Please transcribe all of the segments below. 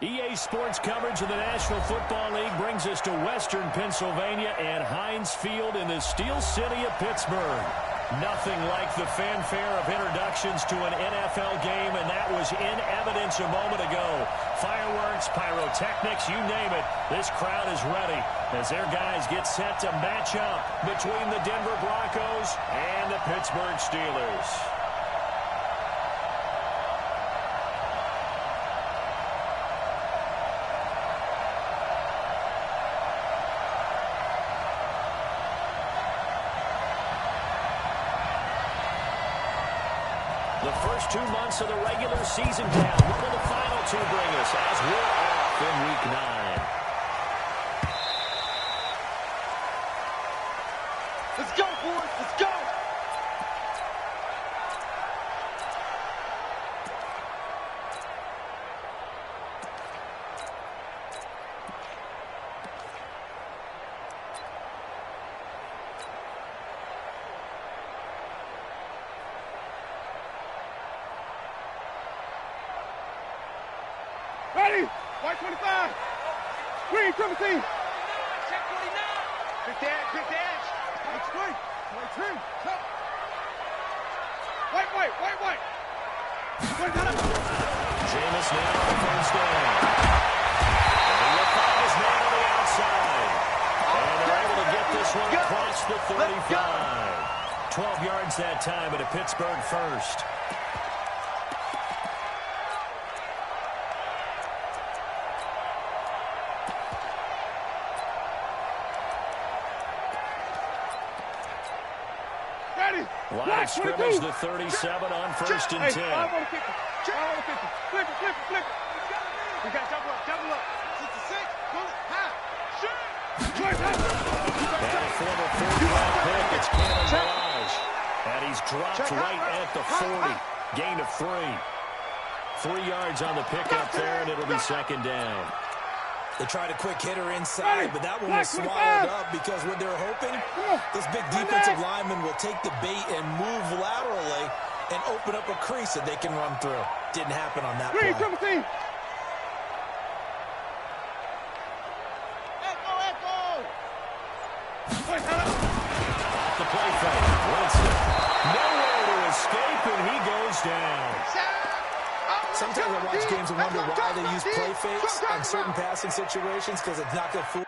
EA Sports coverage of the National Football League brings us to Western Pennsylvania and Heinz Field in the Steel City of Pittsburgh. Nothing like the fanfare of introductions to an NFL game, and that was in evidence a moment ago. Fireworks, pyrotechnics, you name it. This crowd is ready as their guys get set to match up between the Denver Broncos and the Pittsburgh Steelers. The first 2 months of the regular season down. What will the final two bring us as we're off in Week 9? Let's go, boys. Let's go. Ready? White 25. Green 17. Check 49. Quick dash. White 3. White 3. White. Jameis now on the first down. And the five is man on the outside. And they're able to get this one across the 35. 12 yards that time, and a Pittsburgh first. Line of scrimmage, the 37 on first and 10. 5 on the 50. 5 on the 50. Flip it. We got double up. 66. Pull it. High. Shoot. And a former third-round pick. It's Cannon Barrage. And he's dropped right at the 40. Gain of 3. 3 yards on the pickup there, and it'll be second down. They tried a quick hitter inside, but that one was swallowed up because what they're hoping, this big defensive lineman will take the bait and move laterally and open up a crease that they can run through. Didn't happen on that play. Green 17. Off the play fake. Winston. Nowhere to escape, and he goes down. Sometimes I watch games and wonder why they use play fakes on certain passing situations because it's not going to fool.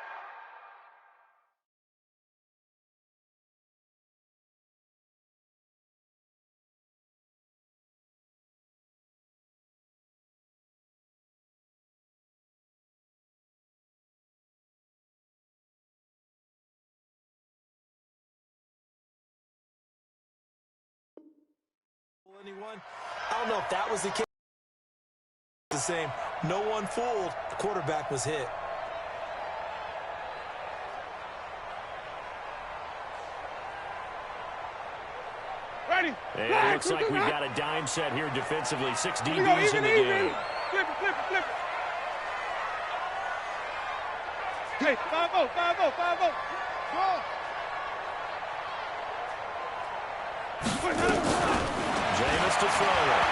Anyone? I don't know if that was the case. The same. No one fooled. The quarterback was hit. Ready. And it looks like we've got a dime set here defensively. 6 DBs in the game. Flip it. Okay, 5-0. Jameis to throw it.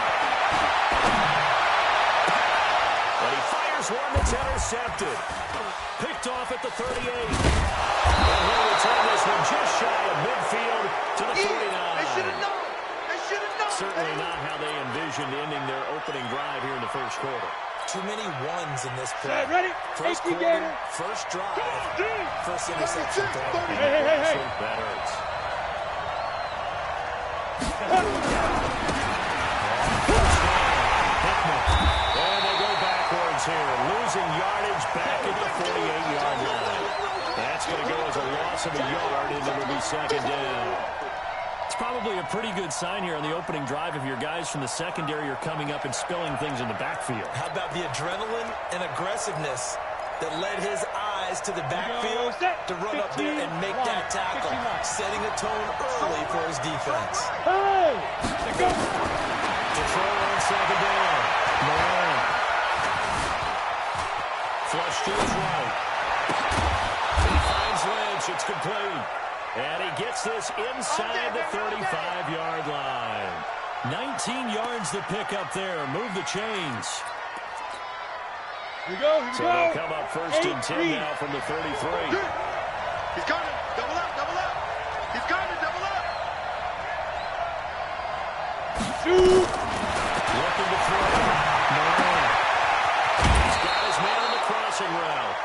And he fires one that's intercepted. Picked off at the 38. And he'll return this one just shy of midfield to the 49. They should have known. Certainly not how they envisioned ending their opening drive here in the first quarter. Too many ones in this play. Ready? First quarter, first drive, first interception. Hey. That hurts. And they go backwards here, losing yardage back at the 48-yard line. That's going to go as a loss of a yard, and it'll be second down. It's probably a pretty good sign here on the opening drive if your guys from the secondary are coming up and spilling things in the backfield. How about the adrenaline and aggressiveness that led his eyes to the backfield to run up there and make that tackle, setting a tone early for his defense. Hey! Go! To throw on second down. Moran. Flush to his right. He finds Lynch. It's complete. And he gets this inside the 35-yard line. 19 yards to pick up there. Move the chains. Here we go. So they'll come up first and 10 now from the 33. He's coming. Double up, double up. He's coming, double up. Shoot. Looking to throw. No. He's got his man on the crossing route.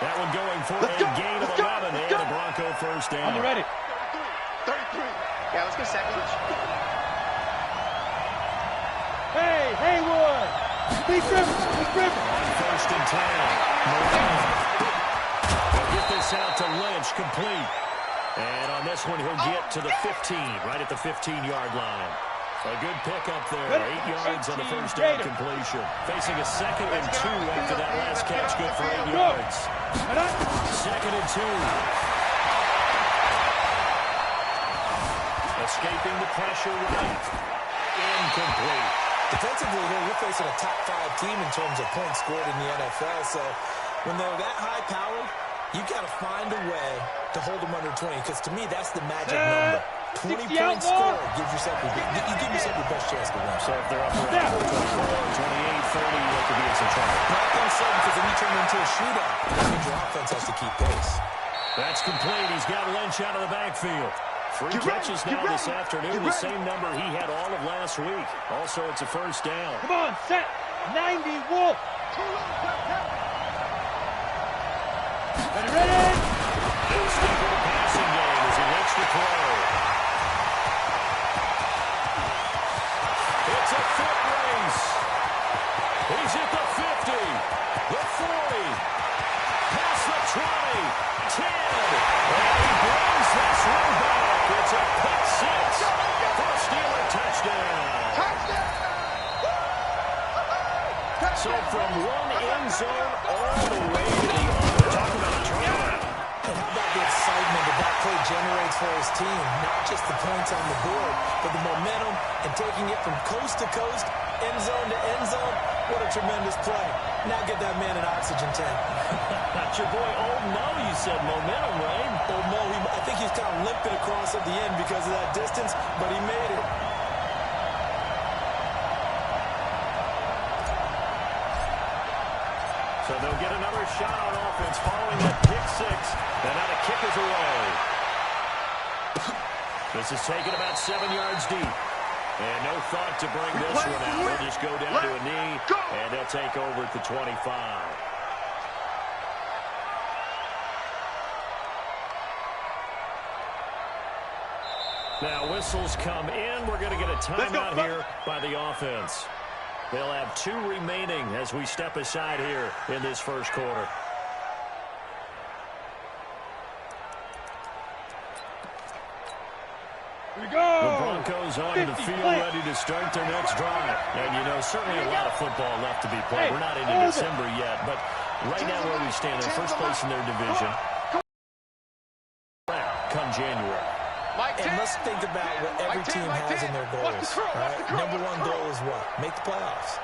That one going for a gain of 11 and the Bronco first down. On the ready. 33. Yeah, let's go second. Hey, Haywood. Big River. Big River. On first and 10. Moran. They'll get this out to Lynch, complete. And on this one, he'll get to the 15, right at the 15-yard line. A good pickup there, 8 yards on the first down completion. Facing a 2nd and 2 after that last catch, good for 8 yards. 2nd and 2. Escaping the pressure right. Incomplete. Defensively, you're facing a top 5 team in terms of points scored in the NFL. So when they're that high-powered, you've got to find a way to hold them under 20. Because to me, that's the magic number. 20 points scored gives yourself you give yourself your best chance to win. So if they're up around 24, 28, 30, they could be in some trouble. Not going to say because then you turn into a shootout. That means your offense has to keep pace. That's complete. He's got Lynch out of the backfield. 3 catches now this afternoon, the same number he had all of last week. Also, it's a first down. Come on, set. 90, Wolf. Ready? He'll stick with the passing game as he looks to throw. It's a foot race. He's at the 50, the 40, past the 20, 10, and he brings this one back. It's a pick 6 for a Steeler touchdown. So from one end zone all the way to the other. Talk about a turnaround. And how about the excitement that play generates for his team? Not just the points on the board, but the momentum and taking it from coast to coast, end zone to end zone. What a tremendous play. Now get that man an oxygen tank. That's your boy Old Mo, you said momentum, right? Old Mo, I think he's kind of limping across at the end because of that distance, but he made it. So they'll get another shot on offense following that pick 6. And now the kick is away. This is taken about 7 yards deep. And no thought to bring this one out. They'll just go down to a knee, and they'll take over at the 25. Now whistles come in. We're going to get a timeout here by the offense. They'll have 2 remaining as we step aside here in this first quarter. Here we go. The Broncos on the field ready to start their next drive. And, you know, certainly a lot of football left to be played. We're not into December yet, but right now where we stand in first place in their division, come January. And let's think about what every team has in their goals. Right? Number 1 goal is what? Make the playoffs.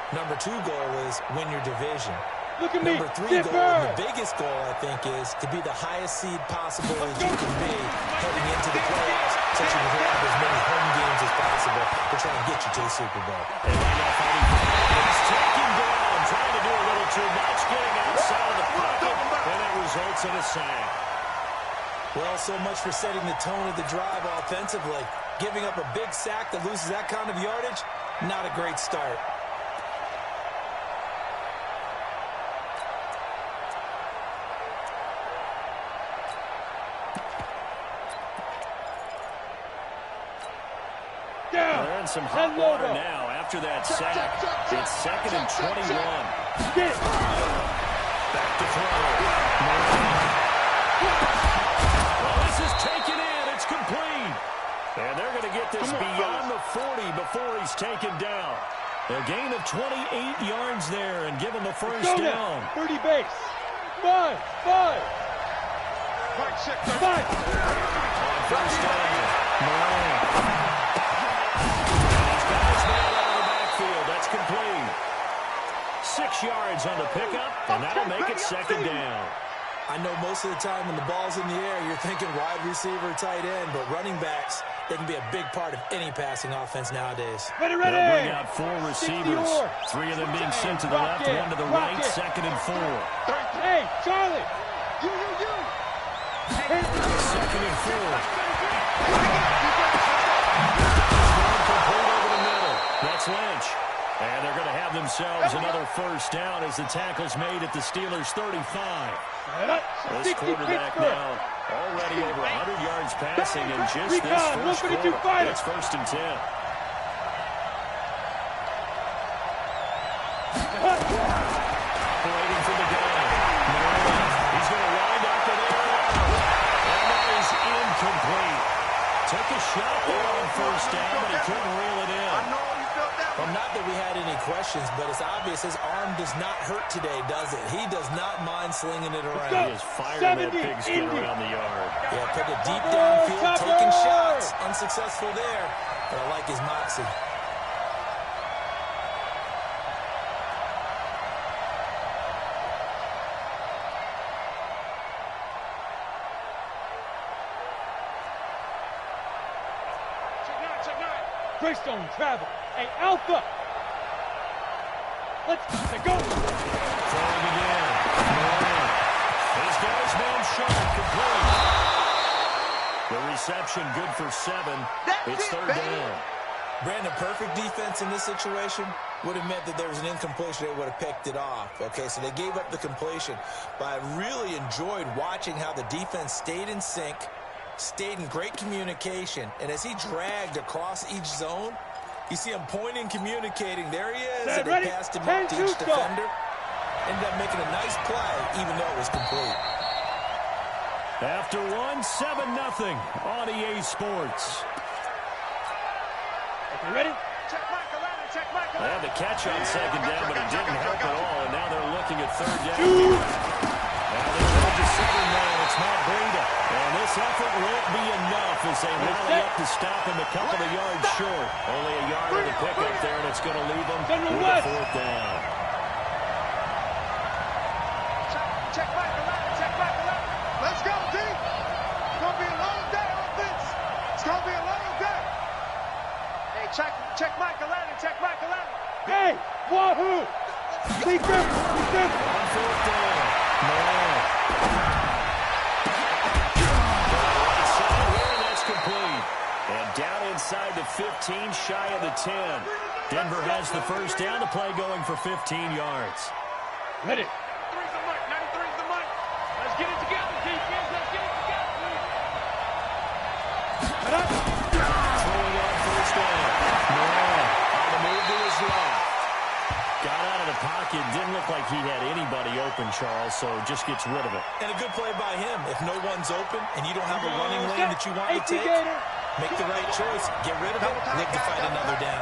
Number 2 goal is win your division. Look at me. Number 3 goal, and the biggest goal, I think, is to be the highest seed possible as you can be heading into the playoffs, so you can have as many home games as possible to try and get you to the Super Bowl. And right now, he's taken down, trying to do a little too much, getting outside of the pocket, and it results in a sack. Well, so much for setting the tone of the drive offensively. Giving up a big sack that loses that kind of yardage, not a great start. They're in some hot water now after that sack. It's 2nd and 21. Back to throw. Well, this is taken in. It's complete. And they're going to get this beyond the 40 before he's taken down. A gain of 28 yards there and give him a first down. 30 base. 5. On first down, Moran. He's got his man out of the backfield. That's complete. 6 yards on the pickup, and that'll make it 2nd down. I know most of the time when the ball's in the air, you're thinking wide receiver, tight end, but running backs, They can be a big part of any passing offense nowadays. They'll bring out 4 receivers. 3 of them being sent to the left, 1 to the right, 2nd and 4. Hey, Charlie! You! 2nd and 4. Complete over the middle. That's Lynch. And they're going to have themselves another first down as the tackle's made at the Steelers' 35. This quarterback now already over 100 yards passing in just this first quarter. It's 1st and 10. Waiting for the guy. He's going to wind up to there. And that is incomplete. Took a shot there on first down, but he couldn't reel it in. Well, not that we had any questions, but it's obvious his arm does not hurt today, does it? He does not mind slinging it around. He is firing that pigskin around the yard. Yeah, put it deep downfield, taking shots. Unsuccessful there, but I like his moxie. Greystone travel. Hey, Alpha! Let's go! Throwing again. He's got his man shot. Complete. The reception good for 7. It's 3rd down. Brandon, perfect defense in this situation would have meant that there was an incompletion. They would have picked it off. Okay, so they gave up the completion. But I really enjoyed watching how the defense stayed in sync, stayed in great communication, and as he dragged across each zone, you see him pointing, communicating. There he is, and they passed him up to each defender. Ended up making a nice play, even though it was complete. After 1, 7-0 on EA Sports. You ready? They had the catch on 2nd down, but it didn't help at all, and now they're looking at 3rd down. Now they go to 7 man. It's Matt Breida. And this effort won't be enough as they rally up to stop him a couple of yards short. Only a yard of the pickup there, and it's going to leave them with a 4th down. Check back 11. Let's go, D. It's going to be a long day on this. It's going to be a long day. Hey, check Mike 11. Check Mike 11. Hey, Wahoo! Keep him. On 4th down. Moran. That's complete. And down inside the 15, shy of the 10. Denver has the first down. The play going for 15 yards. Ready. 93's the mic. 93's the mic. Let's get it together, defense. Let's get it together. Throwing on first down. Moran on the move to his left. Got out of the pocket. Didn't look like he had anybody open, Charles, so just gets rid of it. And a good play by him. If no one's open and you don't have a running lane that you want to take, make the right choice. Get rid of it. Live to fight another down.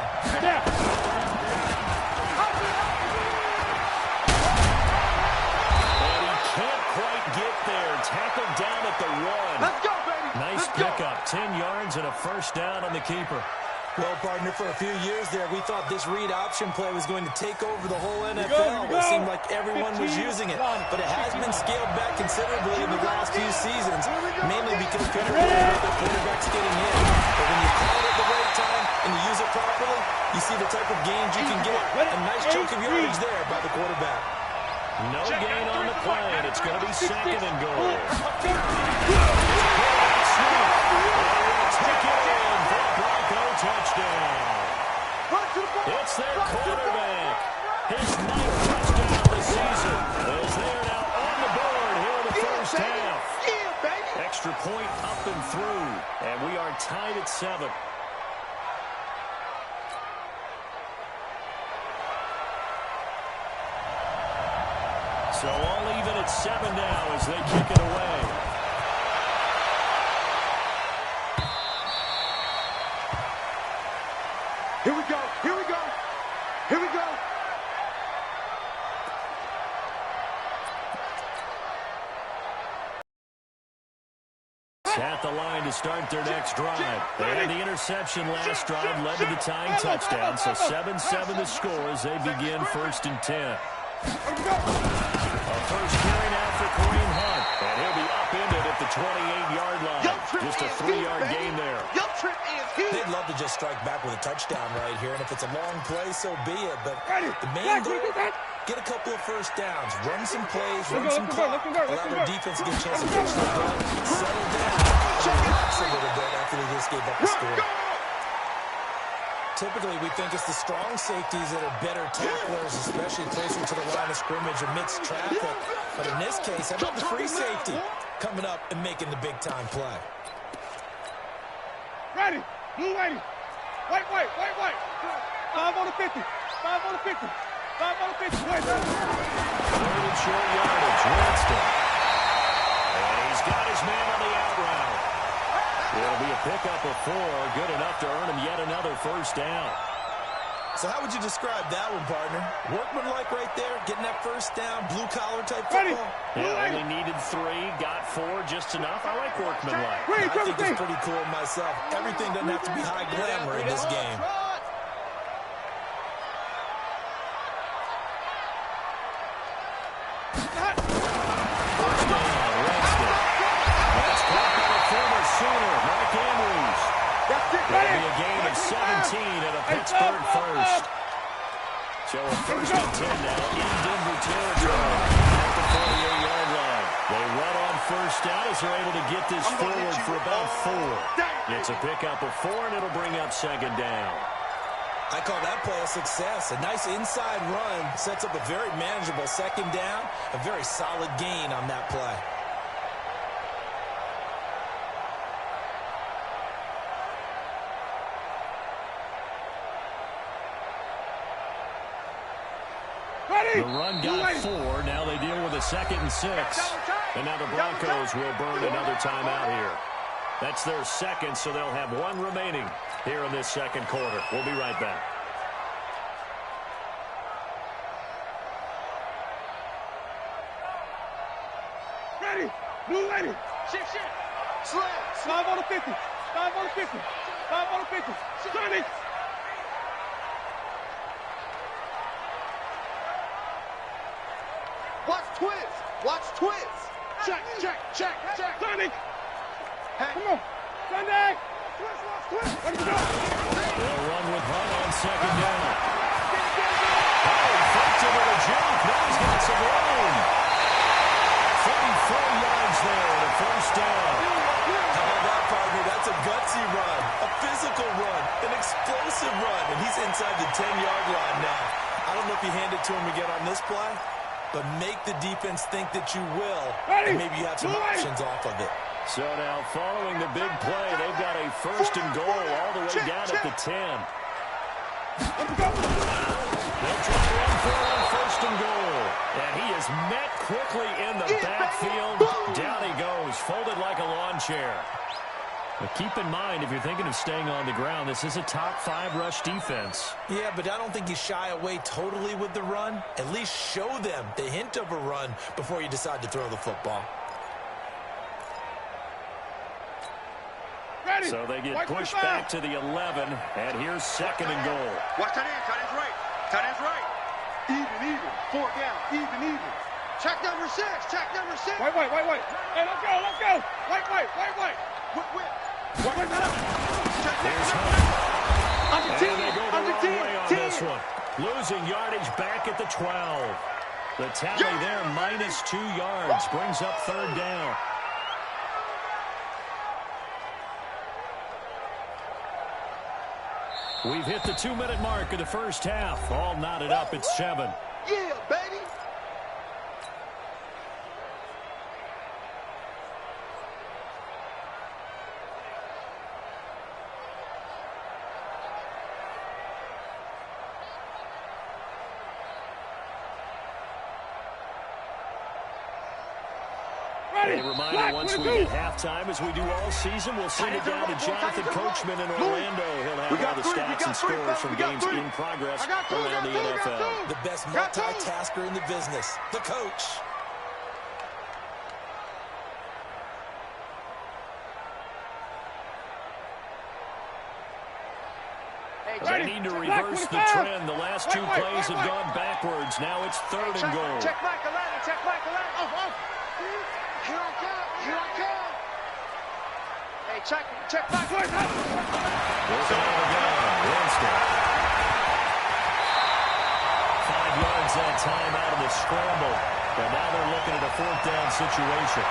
And he can't quite get there. Tackled down at the 1. Let's go, baby. Nice pickup. 10 yards and a first down on the keeper. Well, partner, for a few years there, we thought this read option play was going to take over the whole NFL. It seemed like everyone was using it, but it has been scaled back considerably in the last few seasons, mainly because people worry about their quarterbacks getting in. But when you call it at the right time and you use it properly, you see the type of gains you can get. A nice chunk of yardage there by the quarterback. No gain on the play, and it's going to be 2nd and goal. Touchdown. It's their quarterback. His 9th touchdown of the season. As they're now on the board here in the first half. Extra point up and through. And we are tied at 7. So all even at 7 now as they kick it away. Here we go. Here we go. Here we go. At the line to start their next drive. They had the interception last drive, led to the tying touchdown. So 7-7 the score as they begin 1st and 10. A first carry now for Kareem Hunt. And he'll be upended at the 28-yard line. Just a 3-yard gain there. Your trip is here. They'd love to just strike back with a touchdown right here, and if it's a long play, so be it. But the main goal, get a couple of first downs, run some plays, run some clock, allow their defense to get a chance to finish the ball, settle down, relax a little bit after they just gave up a score. Typically, we think it's the strong safeties that are better tacklers, especially closer to the line of scrimmage amidst traffic. But in this case, how about the free safety coming up and making the big-time play? Ready. Blue ready. White. 5 on the 50. 5 on the 50. 5 on the 50. Wait, Third and short yardage. Winston. And he's got his man on the out route. It'll be a pickup of 4. Good enough to earn him yet another first down. So how would you describe that one, partner? Workmanlike right there, getting that first down, blue-collar type football? Yeah, only needed 3, got 4, just enough. I like workmanlike. I think it's pretty cool myself. Everything doesn't have to be high glamour in this game. First down, Winston. That's caught by the former Sooner, Mark Andrews. That'll be a gain of 17 and a Pittsburgh first. So a first and 10 now in Denver territory at the 48-yard line. They run on first down as they're able to get this forward for about 4. It's a pickup of 4, and it'll bring up second down. I call that play a success. A nice inside run sets up a very manageable second down. A very solid gain on that play. The run got 4. Now they deal with a 2nd and 6. And now the Broncos will burn another timeout here. That's their second, so they'll have 1 remaining here in this second quarter. We'll be right back. Ready. Blue ready. Shift. Slam. 5 on the 50. 5 on the 50. 5 on the 50. Johnny. Watch twist. Check. Johnny. Hey. Come on. Sunday. Twist. Let's go. They'll run with Hunt on second down. Faked it with a jump. Now he's got some room. 34 yards there and a first down. How about that, partner? That's a gutsy run, a physical run, an explosive run, and he's inside the 10-yard line now. I don't know if you hand it to him again on this play, but make the defense think that you will, and maybe you have some options off of it. So now, following the big play, they've got a first and goal all the way down at the 10. They'll try to run for it on first and goal. And he is met quickly in the backfield. Down he goes, folded like a lawn chair. But keep in mind, if you're thinking of staying on the ground, this is a top 5 rush defense. Yeah, but I don't think you shy away totally with the run. At least show them the hint of a run before you decide to throw the football. Ready. So they get pushed back to the 11, and here's second and goal. Watch tight end. Tight end's right. Tight end's right. Even. 4 down. Even. Check number 6. Check number 6. White. Hey, let's go. White. Whip. Here's Hunt. And they go the wrong way on this one. Losing yardage back at the 12. The tally there, minus 2 yards, brings up third down. We've hit the 2-minute mark of the first half. All knotted up at 7. Yeah, baby. A reminder, once we hit halftime, as we do all season, we'll send it down to Jonathan Coachman in Orlando. He'll have all the stats and scores from games in progress around the NFL. The best multitasker in the business, the coach. They need to reverse the trend. The last 2 plays have gone backwards. Now it's third and goal. Check Michael Allen. Here I come. check back. Here's another guy, Winston. 5 yards that time out of the scramble. And now they're looking at a 4th down situation.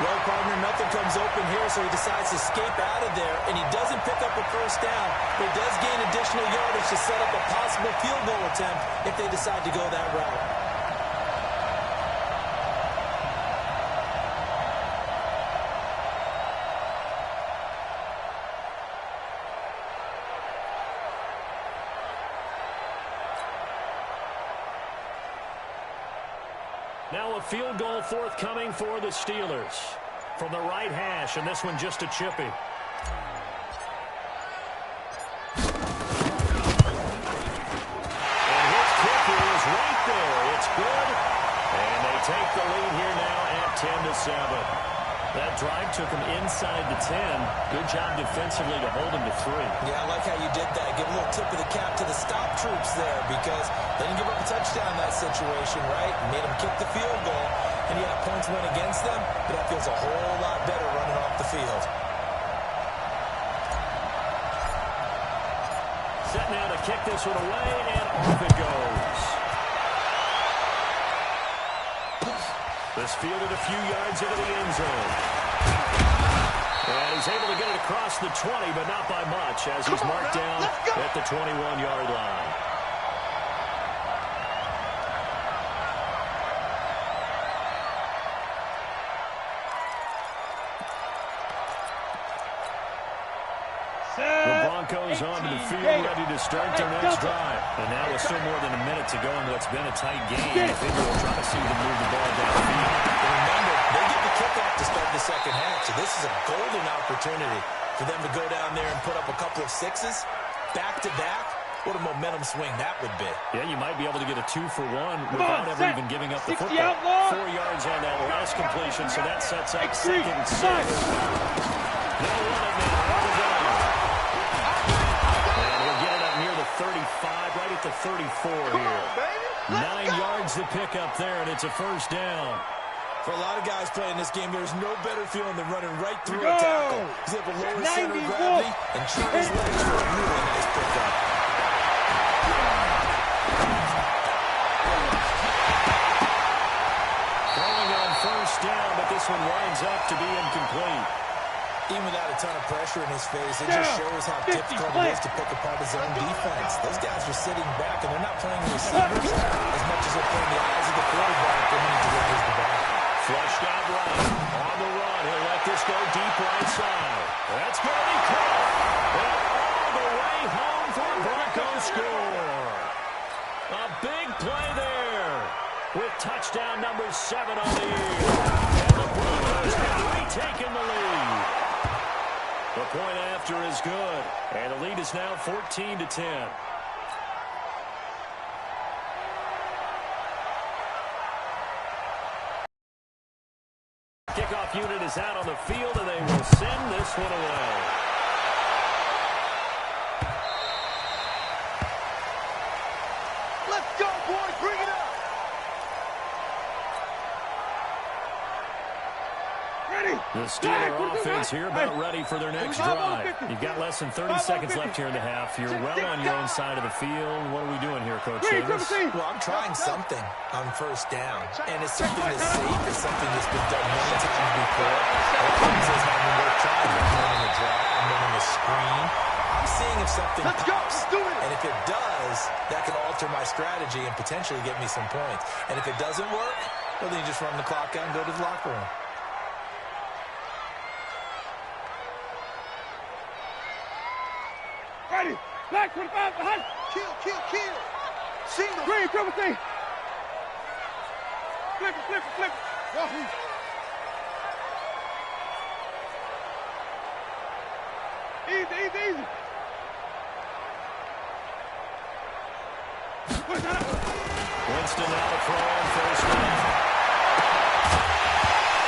Well, partner, nothing comes open here, so he decides to escape out of there, and he doesn't pick up a 1st down, but does gain additional yardage to set up a possible field goal attempt if they decide to go that route. Now a field goal forthcoming for the Steelers. From the right hash, and this one just a chippy. And his kicker is right there. It's good. And they take the lead here now at 10-7. That drive took him inside the 10. Good job defensively to hold him to 3. Yeah, I like how you did that. Give a little tip of the cap to the stop troops there because they didn't give up a touchdown in that situation, right? Made them kick the field goal, and yeah, points went against them, but that feels a whole lot better running off the field. Set now to kick this one away, and off it goes. This fielded a few yards into the end zone. And he's able to get it across the 20, but not by much, as he's marked down at the 21-yard line. The Broncos onto the field, ready to start their next drive. And now with still more than a minute to go in what's been a tight game, I think we'll try to see them move the ball downfield. But remember, they get the kickoff to start the second half, so this is a golden opportunity for them to go down there and put up a couple of 6s, back-to-back. What a momentum swing that would be. Yeah, you might be able to get a 2-for-1 without ever even giving up the football. 4 yards on that last completion, so that sets up 2nd and 6. They'll run it now. And he'll get it up near the 35, right at the 34 here. 9 yards to pick up there, and it's a 1st down. For a lot of guys playing this game, there's no better feeling than running right through a tackle. He's able to lower his center of gravity and turn his legs for a really nice pickup. Throwing on 1st down, but this one winds up to be incomplete. Even without a ton of pressure in his face, it just shows how difficult it is to pick apart his own defense. Those guys are sitting back, and they're not playing receivers as much as they're playing the eyes of the quarterback when he delivers the ball. Flushed out right. On the run. He'll let this go deep right side. That's going to be caught. And all the way home for a Broncos score. A big play there with touchdown number 7 on the year. And the Broncos have retaken the lead. The point after is good. And the lead is now 14-10. Kickoff unit is out on the field, and they will send this one away. Let's go, boys. Bring it up. The Steeler offense here about ready for their next drive. You've got less than 30 seconds left here in the half. You're well on your own side of the field. What are we doing here, Coach Davis? Well, I'm trying something on 1st down, and it's something that's safe. It's something that's been done many times before. It says not even worth trying. I'm running a drop. I'm running a screen. I'm seeing if something pops. And if it does, that can alter my strategy and potentially get me some points. And if it doesn't work, well, then you just run the clock out and go to the locker room. Ready. Black 25 behind. Kill, kill, kill. Single. Green, triple T. Flip it, flip it, flip it. Walking. Easy, easy, easy. Winston now to throw on 1st down.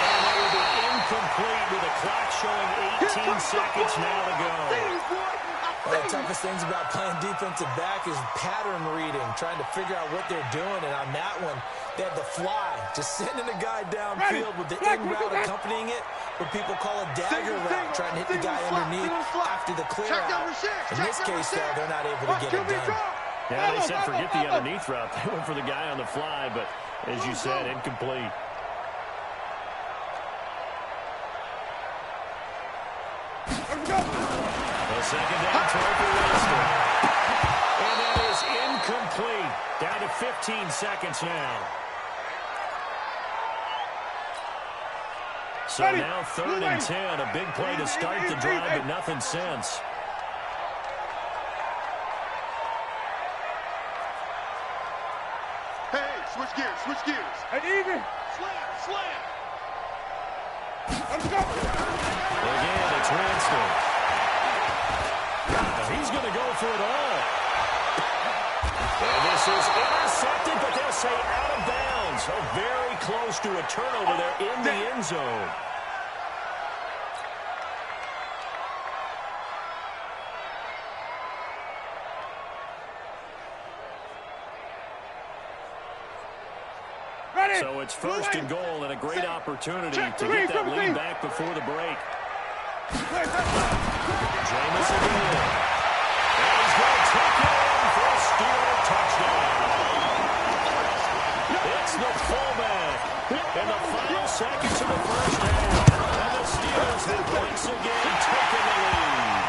And it will be incomplete with the clock showing 18 seconds now to go. One of the toughest things about playing defensive back is pattern reading, trying to figure out what they're doing. And on that one, They had the fly, just sending a guy downfield with the in route accompanying it, what people call a dagger route, trying to hit the guy underneath after the clear out. In this case, though, they're not able to get it done. Yeah, they said forget the underneath route. They went for the guy on the fly, but as you said, incomplete. The second down throw for Winston. And that is incomplete. Down to 15 seconds now. So now 3rd and 10. A big play to start the drive, but nothing since. Hey, switch gears, switch gears. Hey, easy. Slam. Let's go. Again, it's Winston. He's going to go for it all. And this is intercepted, but they'll say out of bounds. So very close to a turnover there in the end zone. So it's 1st and goal and a great opportunity to get that lead back before the break. Jameis again. And he's going to take it in for a Steeler touchdown. It's the fullback. In the final seconds of the first half. And the Steelers have once again taken the lead.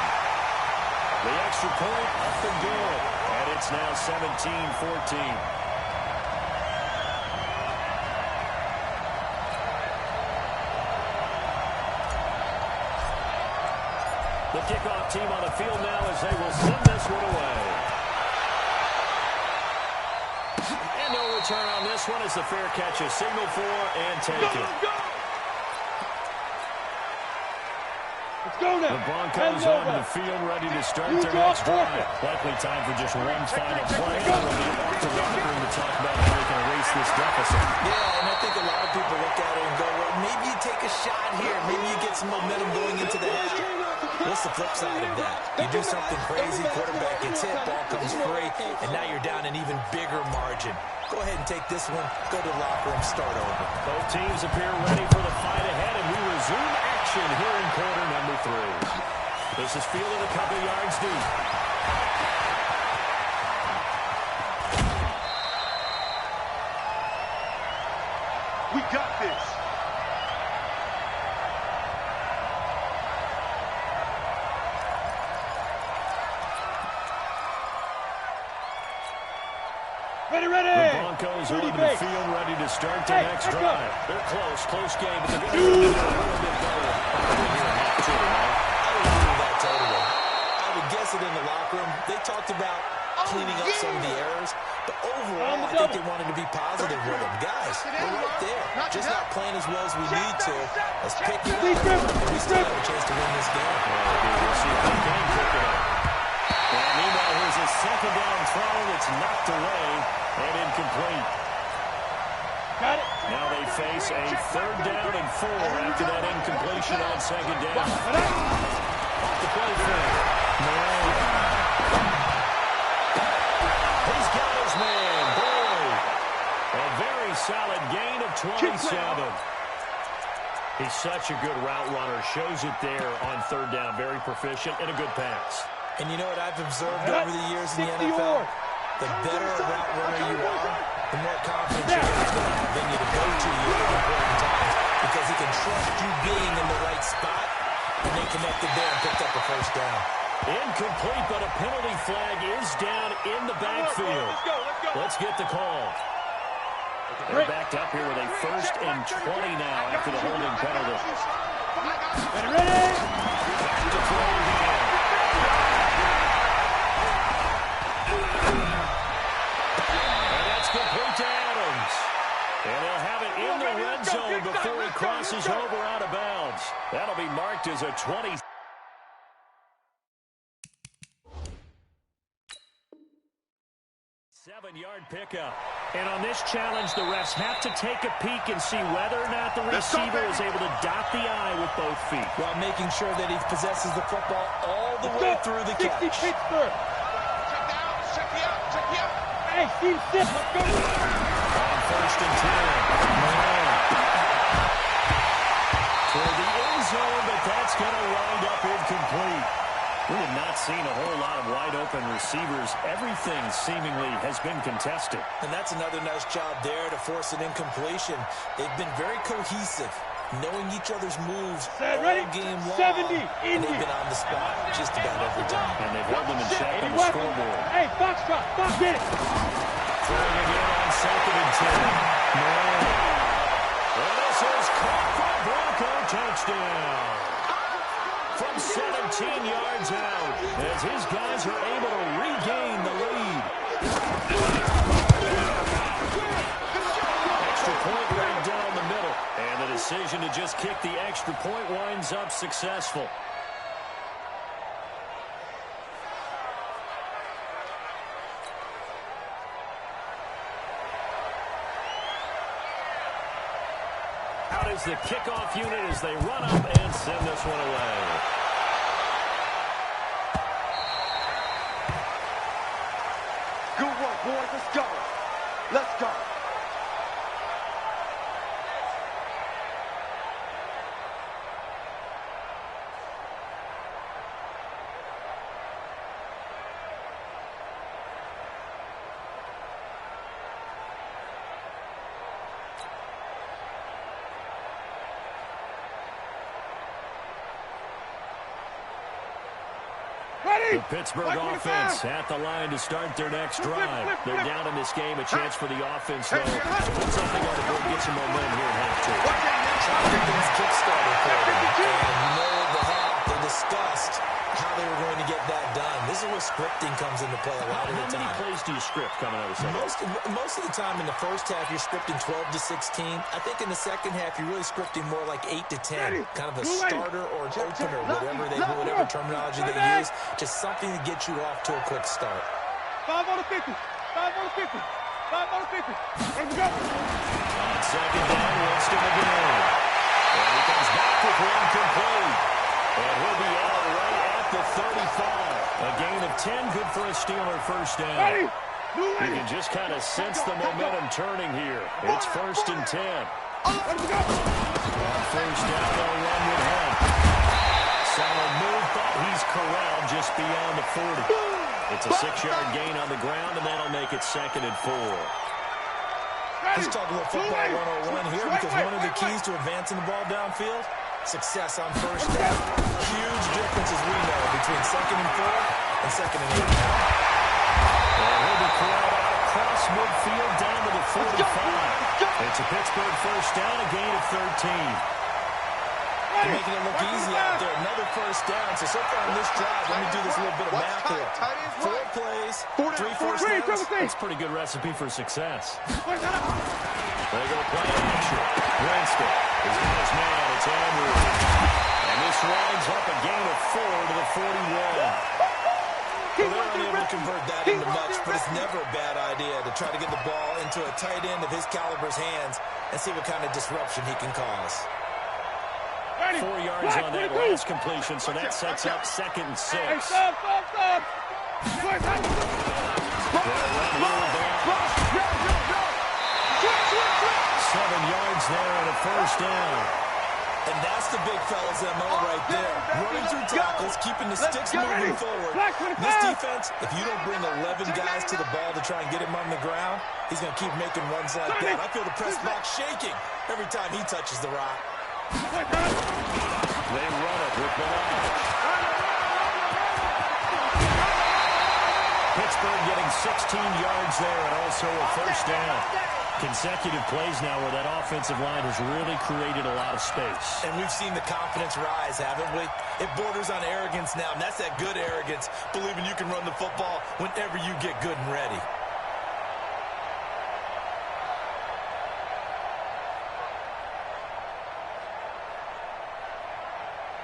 The extra point up and good. And it's now 17-14. The kickoff team on the field now as they will send this one away. And no return on this one as the fair catch is signaled for and taken. Let's go now. The Broncos onto the field ready to start their next drive. Likely time for just one final play. They'll be off the locker room to talk about how they can erase this deficit. Yeah, and I think a lot of people look at it and go, well, maybe you take a shot here. Maybe you get some momentum going into the half. What's the flip side of that? You do something crazy, quarterback gets hit, ball comes free, and now you're down an even bigger margin. Go ahead and take this one, go to the locker room, start over. Both teams appear ready for the fight ahead, and we resume action here in quarter number 3. This is fielded a couple yards deep. We got this. Ready. The Broncos onto the field ready to start their next drive. They're close game, but they're going to do a little bit better here in half 2, right? I would agree with that totally. I would guess it in the locker room. They talked about cleaning up some of the errors, but overall, I think they wanted to be positive with them. Guys, we're right there. Just not playing as well as we need to. Let's pick it up, and we still have a chance to win this game. We'll see if they can pick it up. And meanwhile, here's a second down throw that's knocked away and incomplete. Got it. Now they face a 3rd down and 4 after that incompletion on second down. Off the play fake. He's got his man. Boyd. A very solid gain of 27. He's such a good route runner. Shows it there on 3rd down. Very proficient and a good pass. And you know what I've observed over the years in the NFL? The better a route runner you are, the more confidence you're going to have in you to go to you at important times because he can trust you being in the right spot, and they connected there and picked up a 1st down. Incomplete, but a penalty flag is down in the backfield. Let's get the call. They're backed up here with a 1st and 20 now after the holding penalty. Ready. Back to throw again. And that's complete to Adams. And they'll have it in the red zone before he crosses over out of bounds. That'll be marked as a 20. 7-yard pickup. And on this challenge, the refs have to take a peek and see whether or not the receiver is able to dot the I with both feet. While making sure that he possesses the football all the way through the catch. Pittsburgh. Check the out. Hey, Steve, sit. Let's go. On first and 10. Toward the end zone, but that's going to wind up incomplete. We have not seen a whole lot of wide-open receivers. Everything seemingly has been contested. And that's another nice job there to force an incompletion. They've been very cohesive, knowing each other's moves all game long. 70, and they've been on the spot just about every time. And they've held them in check on the scoreboard. Hey, box drop, box, get it. Throwing it in on second and 10. No. And this is caught for a Bronco touchdown. From 17 yards out, as his guys are able to regain the lead. Extra point right down the middle. And the decision to just kick the extra point winds up successful. Out is the kickoff unit as they run up and send this one away. Good work, boys. Let's go. Let's go. The Pittsburgh offense at the line to start their next drive. They're down in this game. A chance for the offense, though. Put something on the board, get some momentum here at halftime. Try to get things kick-started for them. And you know the half, they discussed how they were going to get that done. This is where scripting comes into play a lot of the time. How many plays do you script coming out of the second? Most of the time in the first half, you're scripting 12 to 16. I think in the second half, you're really scripting more like 8 to 10. Kind of a starter or an opener, whatever terminology they use. Just something to get you off to a quick start. 5 on the 50. 5 on the 50. 5 on the 50. Let's go. On second down, Winston again. And he comes back with one complete. And he'll be out right at the 35. A gain of 10, good for a Steeler first down. You can just kind of sense the momentum turning here. It's first and 10. On first down, they'll run with him. Solid move, but he's corralled just beyond the 40. It's a 6-yard gain on the ground, and that'll make it second and 4. Let's talk about football 101 here, because one of the keys to advancing the ball downfield, success on first down. Huge difference, as we know, between second and 4 and second and 8. And he'll be corralled out across midfield down to the 45. It's a Pittsburgh first down, a gain of 13. They're making it look easy out there. Another first down. So far in this drive, let me do this little bit of math here. 4 plays, 3 first downs. That's a pretty good recipe for success. They go play action. Winston is on his man. It's Andrews. And this winds up a gain of 4 to the 41. Well, they're unable to convert that into much, but it's never a bad idea to try to get the ball into a tight end of his caliber's hands and see what kind of disruption he can cause. 4 yards on that last completion, so that sets up second and 6. Hey, stop. 7 yards there and a first down. And that's the big fella's MO right there. Running through tackles, keeping the sticks moving forward. This defense, if you don't bring 11 guys to the ball to try and get him on the ground, he's going to keep making runs like that. I feel the press box shaking every time he touches the rock. They run it with Bernard. Pittsburgh getting 16 yards there and also a first down. Consecutive plays now where that offensive line has really created a lot of space. And we've seen the confidence rise, haven't we? It borders on arrogance now, and that's that good arrogance, believing you can run the football whenever you get good and ready.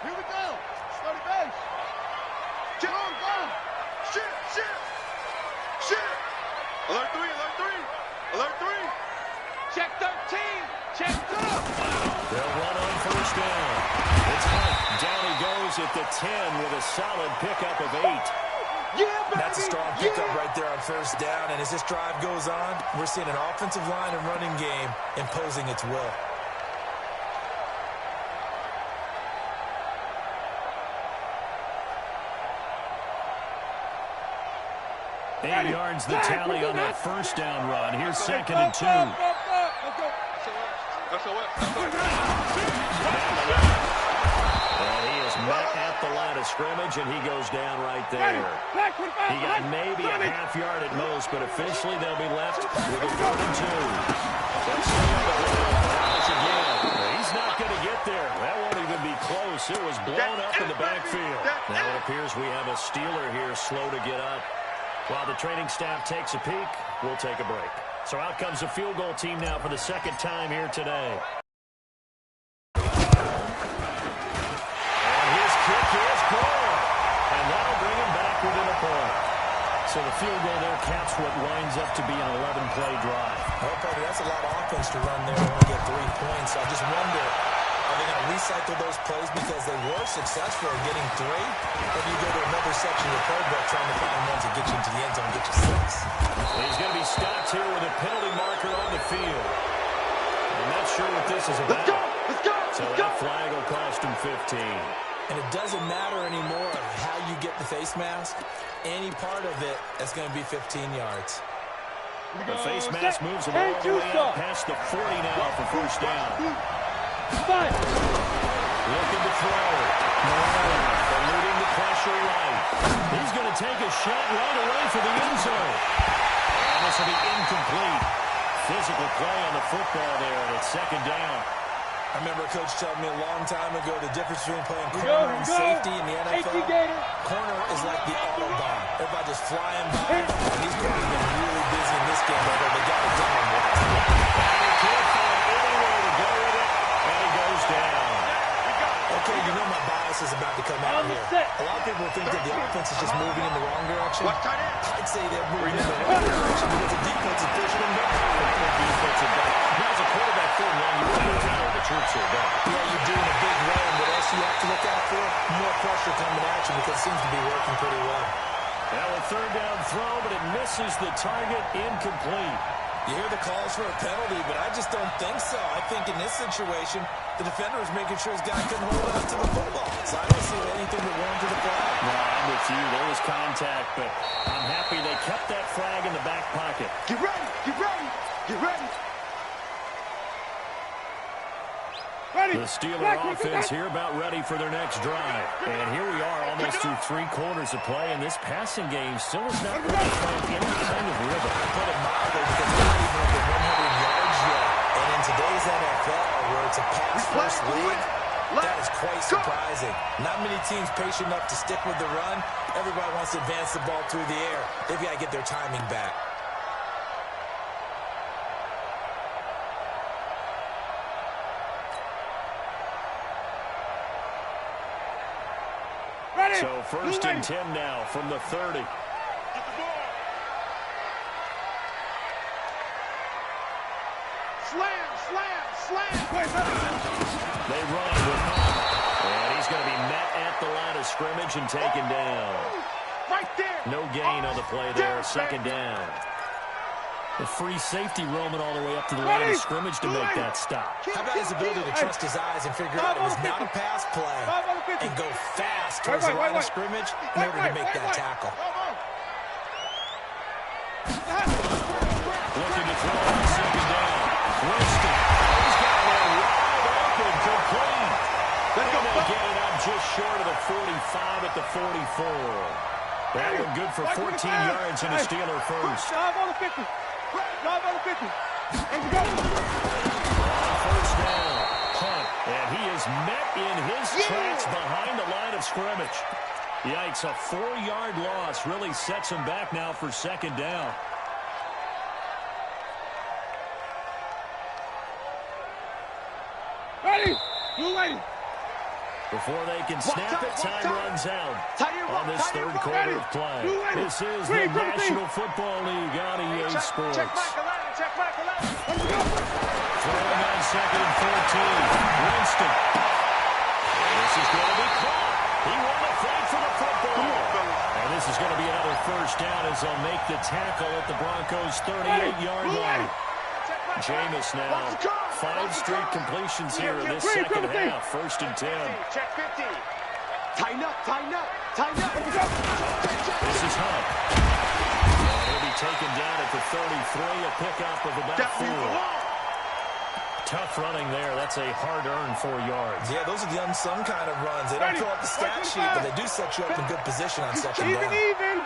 Here we go. Study base. Get on, go. Shit. Alert 3. Alert 3. Check 13. Check 2. They'll run on first down. It's Hunt. Down he goes at the 10 with a solid pickup of 8. That's a strong pickup right there on first down. And as this drive goes on, we're seeing an offensive line and running game imposing its will. Eight yards the tally on that first down run. Here's 2nd and 2. And he is met at the line of scrimmage, and he goes down right there. He got maybe a half yard at most, but officially they'll be left with a 3rd and 2. He's not going to get there. That won't even be close. It was blown up in the backfield. Now it appears we have a Steeler here slow to get up. While the training staff takes a peek, we'll take a break. So out comes the field goal team now for the 2nd time here today. And his kick is good. And that'll bring him back within a point. So the field goal there caps what winds up to be an 11-play drive. Well, Parker, that's a lot of offense to run there and only get 3 points. I just wonder, are they going to recycle those plays because they were successful in getting 3? Or do you go to another section of the playbook trying to find ones that get you into the end zone and get you 6? He's going to be stopped here with a penalty marker on the field. I'm not sure what this is about. So that flag will cost him 15. And it doesn't matter anymore how you get the face mask. Any part of it is going to be 15 yards. The face mask moves him all the way out past the 40 now for first down. Looking to throw. Eluding the pressure right. He's going to take a shot right away for the end zone. And this will be incomplete. Physical play on the football there, and it's 2nd down. I remember a coach telling me a long time ago the difference between playing corner and safety in the NFL. Corner is like the Autobahn. Everybody just flying by. And these corners have been really busy in this game, although they got it done. And he can't find any way to go with it, and he goes down. Okay, you know my bias is about to come out here. A lot of people think that the offense is just moving in the wrong direction. I'd say they're moving in the right direction because the defense is pushing them back. Now, as a quarterback, 3rd and 1, you really know the troops are back. Yeah, you're doing a big run. What else you have to look out for? More pressure coming at you because it seems to be working pretty well. Now a 3rd down throw, but it misses the target, incomplete. You hear the calls for a penalty, but I just don't think so. I think in this situation, the defender is making sure his guy couldn't hold on to the football. So I don't see anything but warrant to the flag. No, I'm with you. There was contact, but I'm happy they kept that flag in the back pocket. Get ready, get ready, get ready. The Steeler offense here about ready for their next drive. And here we are almost through 3 quarters of play, and this passing game still has not really found any kind of rhythm. I put it mildly because they're not even over 100 yards yet. And in today's NFL, where it's a pass-first league, that is quite surprising. Not many teams patient enough to stick with the run. Everybody wants to advance the ball through the air. They've got to get their timing back. So 1st and 10 now from the 30. Slam, slam, slam. They run with Hunt. And he's going to be met at the line of scrimmage and taken down. Right there. No gain on the play there. 2nd down. The free safety roaming all the way up to the line of scrimmage to make that stop. How about his ability to trust his eyes and figure out it was not a pass play and go fast towards the line of scrimmage in order to make that tackle. Looking to throw on 2nd down. Winston. He's got one wide open, complete. And they'll get it up just short of the 45 at the 44. That one good for 14 yards and a Steeler first. Drive on the 50. Drive on the 50. And go. First down. Hunt. And he is met in his tracks behind the line of scrimmage. Yikes, a 4-yard loss really sets him back now for 2nd down. Ready. Blue lady. Before they can snap it, time runs out on this 3rd quarter of play. This is the National Football League on EA Sports. Check Michael out. Throwing on 2nd and 14. Winston. And this is going to be caught. He won the fight for the football. And this is going to be another first down as they'll make the tackle at the Broncos' 38-yard line. Jameis now 5 straight completions here in this second half. 1st and 10. Check 50. Tighten up, tighten up, tighten up. This is Hunt. He'll be taken down at the 33, a pickup of about 4. Tough running there. That's a hard-earned 4 yards. Yeah, those are the unsung kind of runs. They don't throw up the stat sheet, but they do set you up in good position on second down. Even.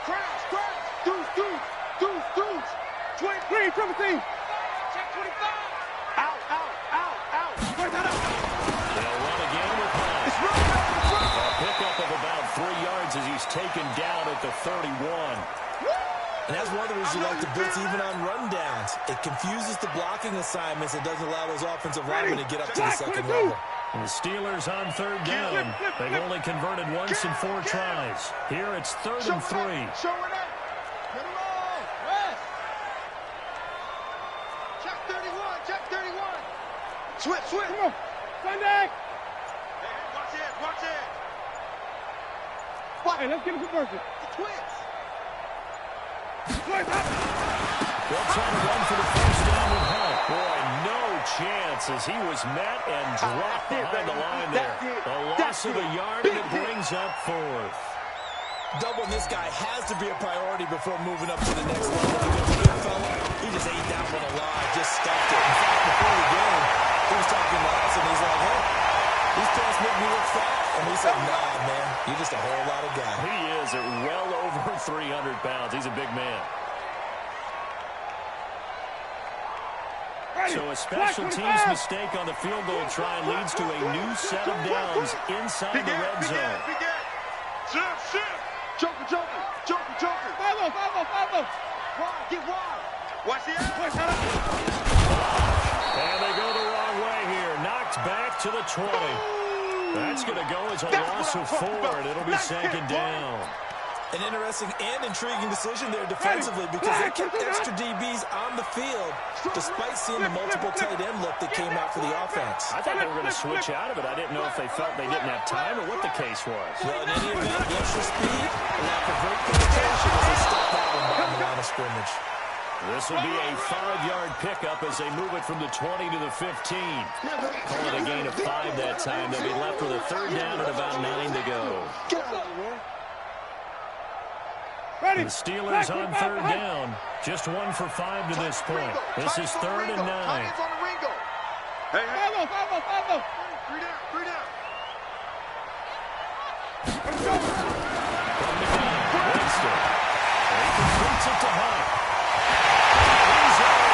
Crash, crash. Deuce. 23, 17. Check 25. Out. They'll run again with Hunt. A pickup of about 3 yards as he's taken down at the 31. And that's one of the reasons you like to blitz even on rundowns. It confuses the blocking assignments. It doesn't allow those offensive linemen to get up to the second level. And the Steelers on 3rd down. They've only converted once in 4 tries. Here it's 3rd and 3. Show it up. Get him on. West. Check 31. Switch. Come on. Sunday. Hey, watch it. Hey, let's get a conversion. Twitch. They'll try to run for the first down with Hunt. Boy, no chance as he was met and dropped behind the line there. The loss of a yard, and it brings up 4th. Doubling this guy has to be a priority before moving up to the next level. Because the good fella, he just ate that one alive, just stuffed it. In fact, before the game, he was talking to us, and he's like, hey, these pants make me look fat. And we said, nah, man, you're just a whole lot of guy. He is at well over 300 pounds. He's a big man. So a special teams mistake on the field goal try leads to a new set of downs inside the red zone. Shift. Joker. Follow. Get wide. Watch the ass. And they go the wrong way here. Knocked back to the 20. That's going to go as a loss of 4, and it'll be 2nd down. An interesting and intriguing decision there defensively because they kept extra DBs on the field despite seeing the multiple tight end look that came out for the offense. I thought they were going to switch out of it. I didn't know if they felt they didn't have time or what the case was. Well, in any event, the extra speed, a lack of great penetration as they step out and down the line of scrimmage. This will be a 5-yard pickup as they move it from the 20 to the 15. Call it a gain of 5 that time. They'll be left with a 3rd down and about 9 to go. The Steelers on 3rd down. Just 1 for 5 to this point. This is 3rd and 9. Hey. Follow. 3 down. From the gun, Winston. He completes it to Hunt. He's in.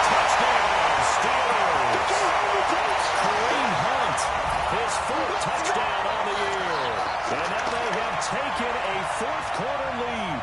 Touchdown, Steelers. Kareem Hunt, his 4th touchdown on the year. And now they have taken a 4th-quarter lead.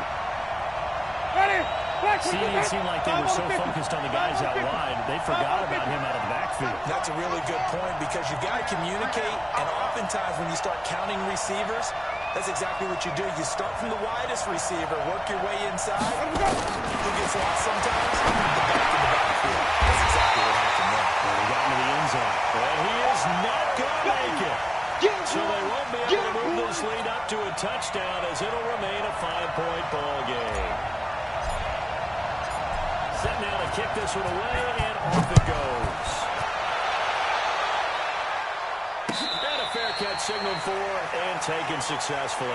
See, it seemed like they were so focused on the guys out wide, they forgot about him out of the backfield. That's a really good point because you've got to communicate, and oftentimes when you start counting receivers, that's exactly what you do. You start from the widest receiver, work your way inside. Who gets lost sometimes? The back in the backfield. That's exactly what happened there. Well, he got into the end zone. And he is not going to make it. So they won't be able to move this lead up to a touchdown as it'll remain a 5-point ball game. Set now to kick this one away, and off it goes. And a fair catch signaled for and taken successfully.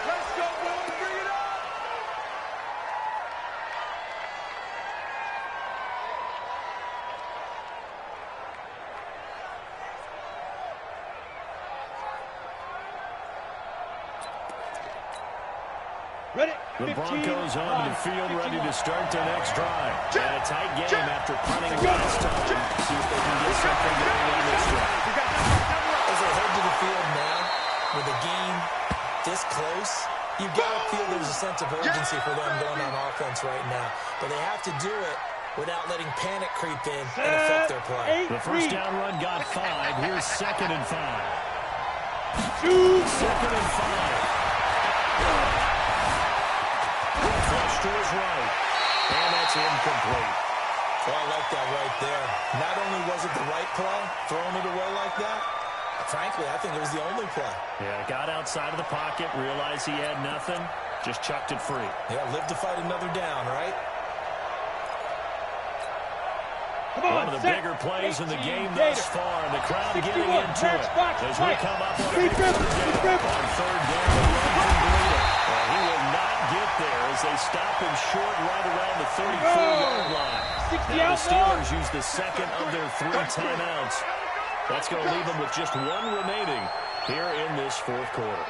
Let's go, boys. Bring it up. Ready? The Broncos onto the field, ready to start their next drive. And a tight game after punting last time. See if they can get something going on this drive. As they head to the field now, with a game this close, you've got to feel there's a sense of urgency for them going on offense right now. But they have to do it without letting panic creep in and affect their play. The first down run got 5. Here's 2nd and 5. 2nd and 5. Flush to his right. And that's incomplete. Well, I like that right there. Not only was it the right play, throwing it away like that, Frankly, I think it was the only play. Yeah, got outside of the pocket, realized he had nothing, just chucked it free. Yeah, live to fight another down, right? One of the bigger plays in the game thus far, and the crowd getting into it as we come up on a big third down. On third down, well, he will not get there as they stop him short right around the 34-yard line. Now the Steelers use the second of their 3 timeouts. That's going to leave them with just 1 remaining here in this fourth quarter.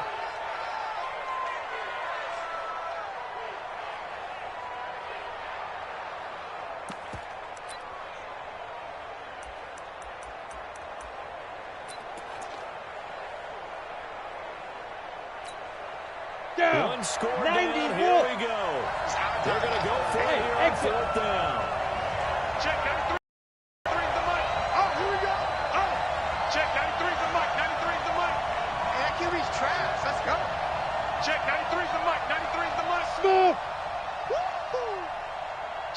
One score down, here we go. They're going to go for it here on fourth down. Check 93 is the mic. Oh, here we go. Oh, check 93 is the mic. 93 is the mic. Hey, that QB's trash. Let's go. Check 93 is the mic. 93 is the mic. Smooth.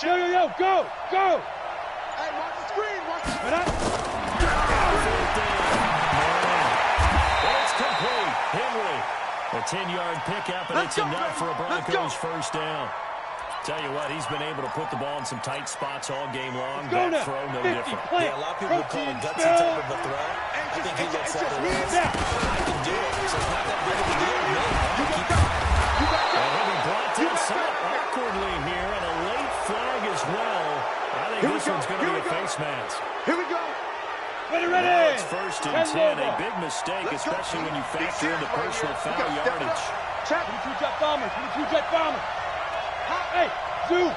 Yo, yo, yo, go, go. Hey, watch the screen. Watch the screen. Fourth down. And it's complete. Henry. A 10-yard pickup, and it's enough for a Broncos first down. Tell you what, he's been able to put the ball in some tight spots all game long. That throw, no different. Yeah, a lot of people would call it gutsy type of a throw. I think he looks at it as, I can do it, so it's not that big of a deal to me. And he'll be brought down somewhat awkwardly here, and a late flag as well. I think this one's going to be a face mask. Here we go. Ready, Now ready. it's first and 10, a big mistake, especially when you factor in the personal foul yardage. Check. 22 jet bombers, 22 jet bombers. Hey, zoo.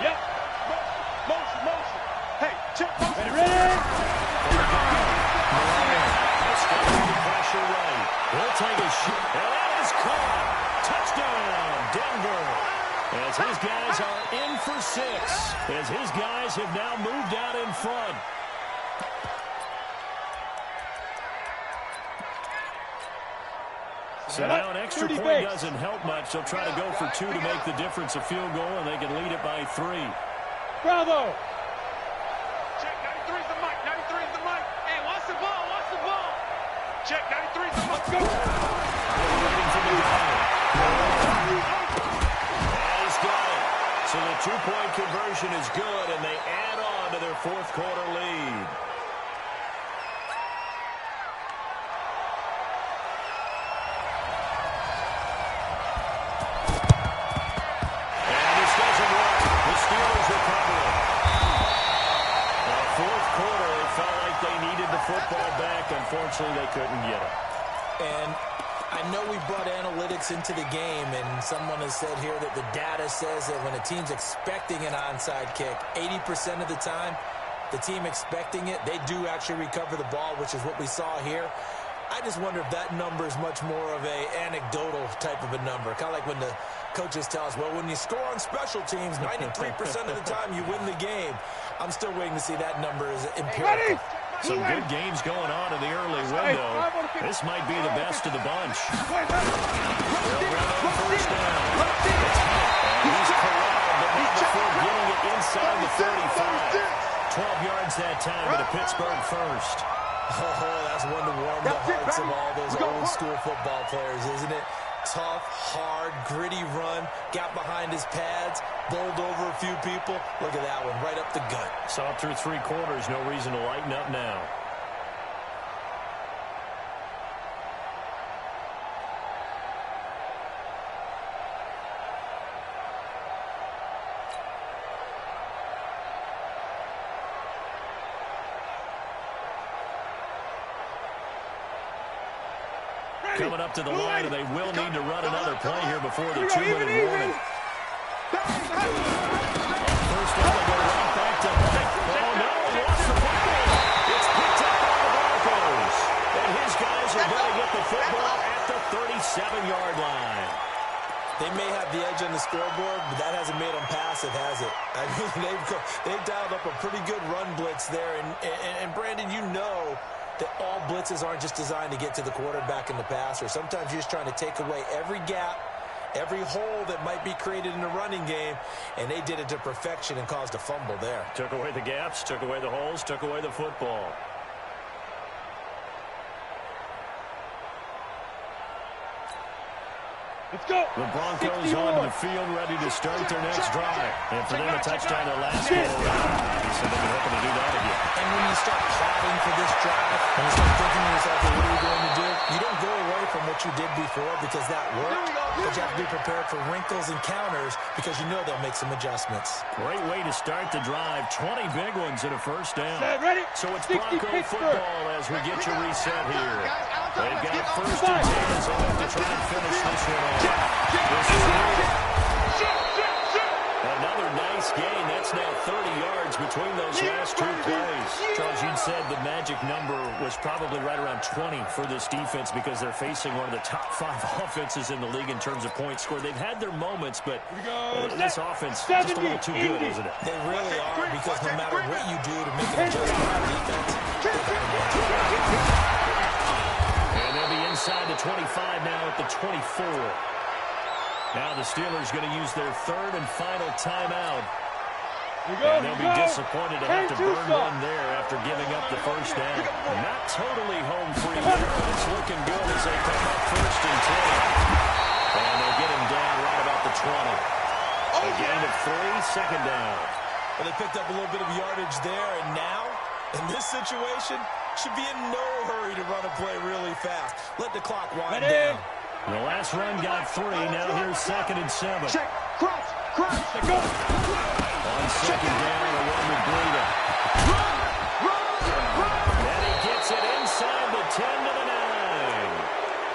Yep. Motion. Hey, check. Ready, ready. Escaping the pressure right. He'll take a shot. And that is caught. Touchdown, Denver. As his guys are in for 6. As his guys have now moved out in front. So now an extra point doesn't help much. They'll try to go for 2 to make the difference a field goal, and they can lead it by 3. Bravo. Check 93 is the mic. 93 is the mic. Hey, watch the ball. Watch the ball. Check 93 is the mic. Go. Waiting for the guy. And he's got it. So the 2-point conversion is good, and they add on to their fourth quarter lead. Football back. Unfortunately, they couldn't get it. And I know we brought analytics into the game, and someone has said here that the data says that when a team's expecting an onside kick, 80% of the time, the team expecting it, they do actually recover the ball, which is what we saw here. I just wonder if that number is much more of a anecdotal type of a number. Kind of like when the coaches tell us, well, when you score on special teams, 93% of the time you win the game. I'm still waiting to see that number as empirical. Some good games going on in the early window. This might be the best of the bunch. They'll run on first down. And he's corralled, but not before getting it inside the 35. 12 yards that time, but a Pittsburgh first. Oh, that's one to warm the hearts of all those old school football players, isn't it? Tough, hard, gritty run, got behind his pads, bowled over a few people. Look at that one, right up the gut. Saw it through 3 quarters, no reason to lighten up now. Coming up to the line, and they will need to run another play here before the 2-minute warning. First down, they go right back to Mike. Oh, no, he lost the football. It's picked up by the Broncos. And his guys are going to get the football at the 37-yard line. They may have the edge on the scoreboard, but that hasn't made them passive, has it? I mean, they've dialed up a pretty good run blitz there. And Brandon, you know that all blitzes aren't just designed to get to the quarterback and the passer. Sometimes you're just trying to take away every gap, every hole that might be created in the running game, and they did it to perfection and caused a fumble there. Took away the gaps, took away the holes, took away the football. Let's go. The Broncos onto the field, ready to start their next drive. And for them to touchdown their last game around, so they'll be hoping to do that again. And when you start plotting for this drive, and you start thinking to yourself, well, what are we going to do? You don't go away from what you did before because that worked, but you have to be prepared for wrinkles and counters because you know they'll make some adjustments. Great way to start the drive. 20 big ones and a first down. Ready? So it's Bronco football as we get you reset here. They've got first and 10 as they look to try and finish this one off. This is another nice gain. That's now 30 yards between those last two plays. Charles, you said the magic number was probably right around 20 for this defense because they're facing one of the top 5 offenses in the league in terms of points scored. They've had their moments, but this offense just a little too good, isn't it? They really are because no matter what you do to make an adjustment on defense, and they'll be inside the 25 now at the 24. Now the Steelers going to use their third and final timeout. And they'll be disappointed to have to burn one there after giving up the first down. Not totally home free there, but it's looking good as they come up first and 10. And they get him down right about the 20. A gain of 3, second down. Well, they picked up a little bit of yardage there, and now, in this situation, should be in no hurry to run a play really fast. Let the clock wind down. The last run got 3. Now here's second and 7. Check. Crouch. Go. On second down, a run with Breida. And he gets it inside the 10 to the 9.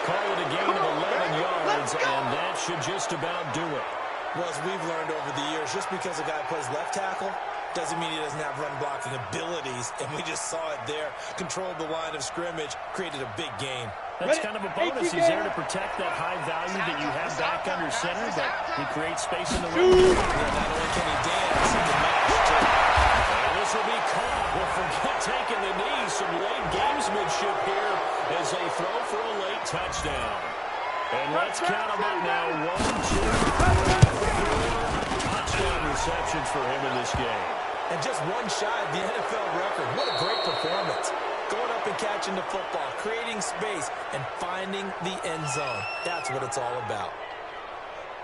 Call it a gain of 11 yards, and that should just about do it. Well, as we've learned over the years, just because a guy plays left tackle doesn't mean he doesn't have run-blocking abilities, and we just saw it there. Controlled the line of scrimmage, created a big gain. That's kind of a bonus. He's there to protect that high value that you have back under center, but he creates space in the ring. Yeah, not only can he dance, he can match, too. And this will be caught. We'll forget taking the knee. Some late gamesmanship here as they throw for a late touchdown. And let's count them up now. 1, 2, 3, 4 touchdown receptions for him in this game. And just one shy of the NFL record. What a great performance. Going up and catching the football, creating space, and finding the end zone. That's what it's all about.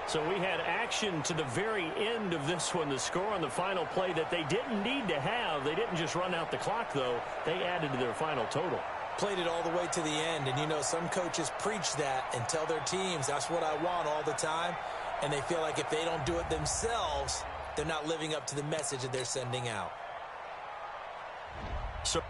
So we had action to the very end of this one. The score on the final play that they didn't need to have. They didn't just run out the clock, though. They added to their final total. Played it all the way to the end. And, you know, some coaches preach that and tell their teams, that's what I want all the time. And they feel like if they don't do it themselves, they're not living up to the message that they're sending out. So